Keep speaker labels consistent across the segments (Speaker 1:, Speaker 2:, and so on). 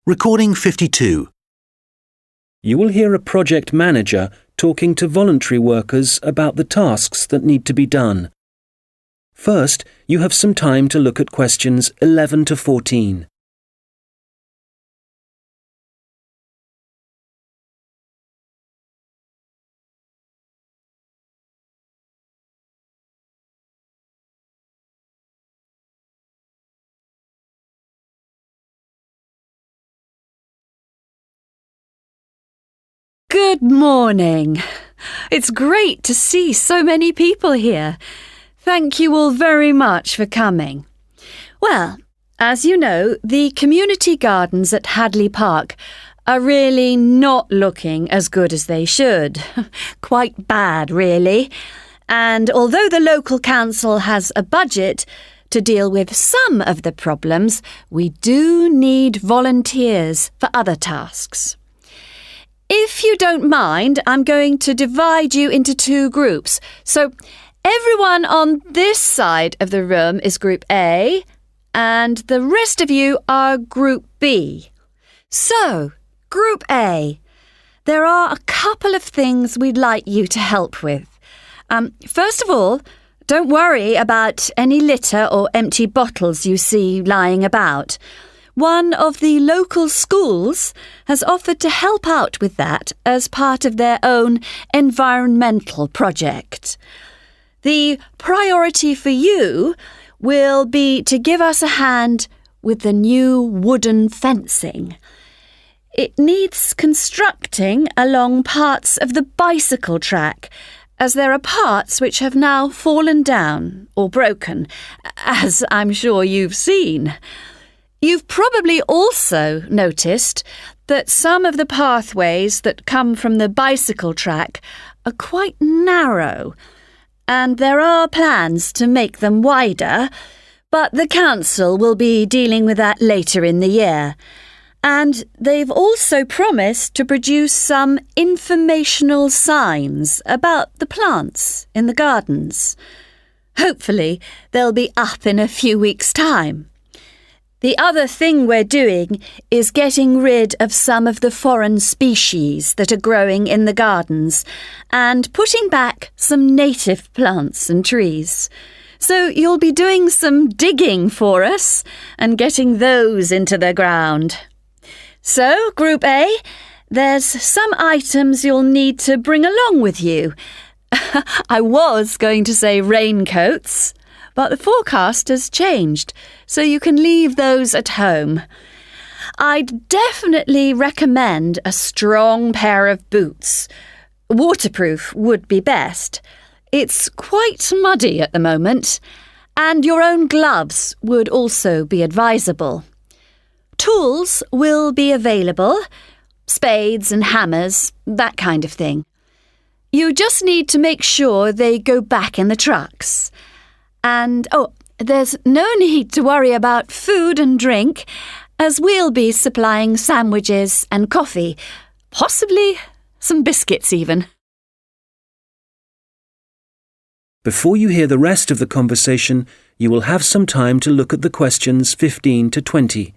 Speaker 1: Recording 52.
Speaker 2: You will hear a project manager talking to voluntary workers about the tasks that need to be done. First, you have some time to look at questions 11 to 14.
Speaker 3: Good morning. It's great to see so many people here. Thank you all very much for coming. Well, as you know, the community gardens at Hadley Park are really not looking as good as they should. Quite bad, really. And although the local council has a budget to deal with some of the problems, we do need volunteers for other tasks. If you don't mind, I'm going to divide you into two groups. So everyone on this side of the room is Group A, and the rest of you are Group B. So, Group A, there are a couple of things we'd like you to help with. First of all, don't worry about any litter or empty bottles you see lying about. One of the local schools has offered to help out with that as part of their own environmental project. The priority for you will be to give us a hand with the new wooden fencing. It needs constructing along parts of the bicycle track, as there are parts which have now fallen down or broken, as I'm sure you've seen. You've probably also noticed that some of the pathways that come from the bicycle track are quite narrow, and there are plans to make them wider, but the council will be dealing with that later in the year. And they've also promised to produce some informational signs about the plants in the gardens. Hopefully, they'll be up in a few weeks' time. The other thing we're doing is getting rid of some of the foreign species that are growing in the gardens and putting back some native plants and trees. So you'll be doing some digging for us and getting those into the ground. So, Group A, there's some items you'll need to bring along with you. I was going to say raincoats, but the forecast has changed, so you can leave those at home. I'd definitely recommend a strong pair of boots. Waterproof would be best. It's quite muddy at the moment, and your own gloves would also be advisable. Tools will be available, spades and hammers, that kind of thing. You just need to make sure they go back in the trucks. And, there's no need to worry about food and drink, as we'll be supplying sandwiches and coffee, possibly some biscuits even.
Speaker 2: Before you hear the rest of the conversation, you will have some time to look at the questions 15 to 20.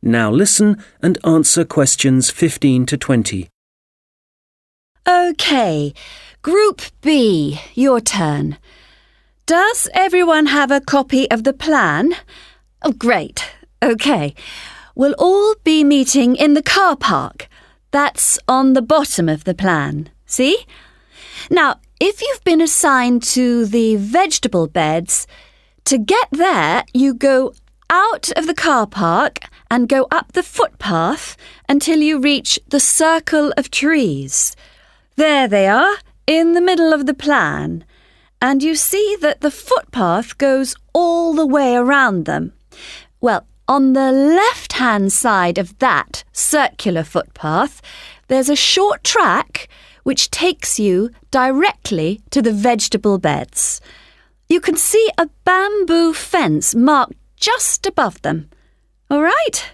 Speaker 2: Now listen and answer questions 15 to 20.
Speaker 3: OK, Group B, your turn. Does everyone have a copy of the plan? Oh, great. OK. We'll all be meeting in the car park. That's on the bottom of the plan. See? Now, if you've been assigned to the vegetable beds, to get there, you go out of the car park and go up the footpath until you reach the circle of trees. There they are, in the middle of the plan. And you see that the footpath goes all the way around them. Well, On the left-hand side of that circular footpath, there's a short track which takes you directly to the vegetable beds. You can see a bamboo fence marked just above them. All right?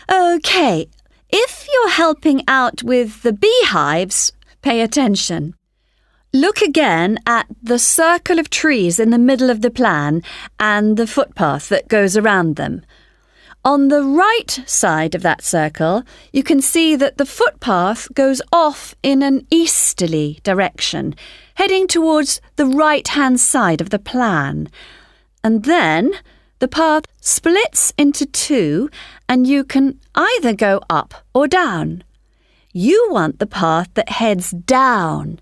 Speaker 3: OK, if you're helping out with the beehives, pay attention. Look again at the circle of trees in the middle of the plan and the footpath that goes around them. On the right side of that circle, you can see that the footpath goes off in an easterly direction, heading towards the right-hand side of the plan. And then the path splits into two, and you can either go up or down. You want the path that heads down.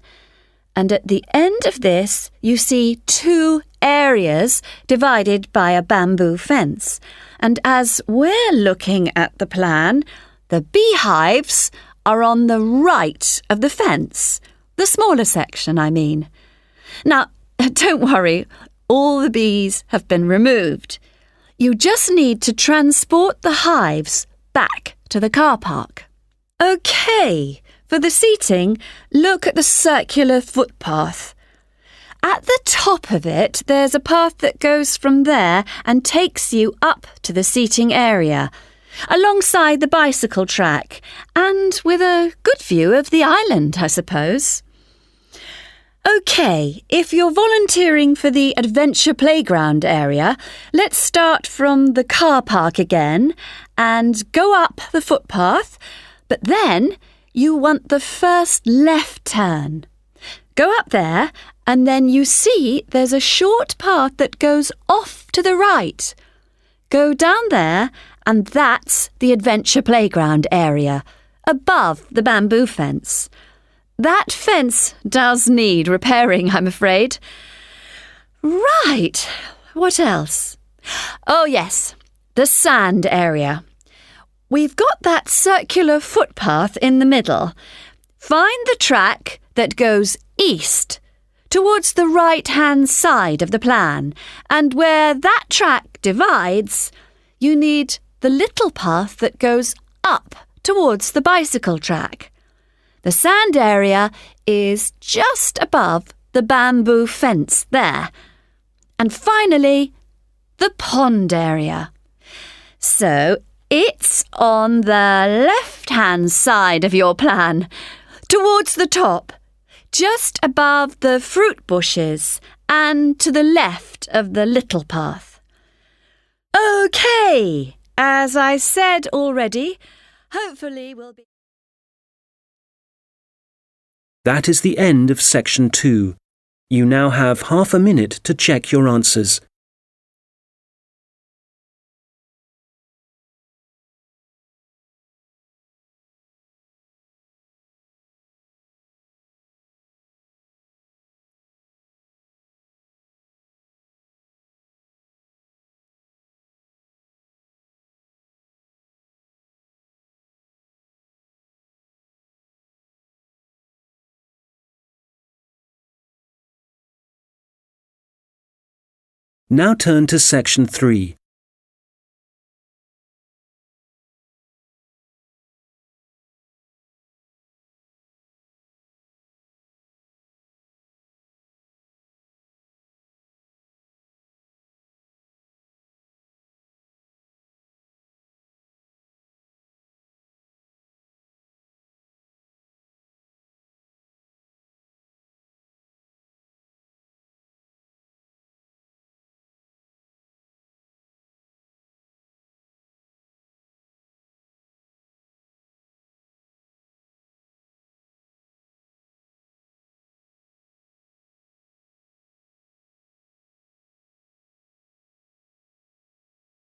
Speaker 3: And at the end of this, you see two areas divided by a bamboo fence. And as we're looking at the plan, the beehives are on the right of the fence. The smaller section, I mean. Now, don't worry, all the bees have been removed. You just need to transport the hives back to the car park. OK. For the seating, look at the circular footpath. At the top of it, there's a path that goes from there and takes you up to the seating area, alongside the bicycle track, and with a good view of the island, I suppose. OK, if you're volunteering for the adventure playground area, let's start from the car park again and go up the footpath, but then you want the first left turn. Go up there and then you see there's a short path that goes off to the right. Go down there and that's the adventure playground area, above the bamboo fence. That fence does need repairing, I'm afraid. Right, what else? Oh yes, the sand area. We've got that circular footpath in the middle. Find the track that goes east, towards the right-hand side of the plan, and where that track divides, you need the little path that goes up towards the bicycle track. The sand area is just above the bamboo fence there. And finally, the pond area. So it's on the left-hand side of your plan, towards the top, just above the fruit bushes and to the left of the little path. OK, as I said already, hopefully we'll be...
Speaker 2: That is the end of section 2. You now have half a minute to check your answers. Now turn to section 3.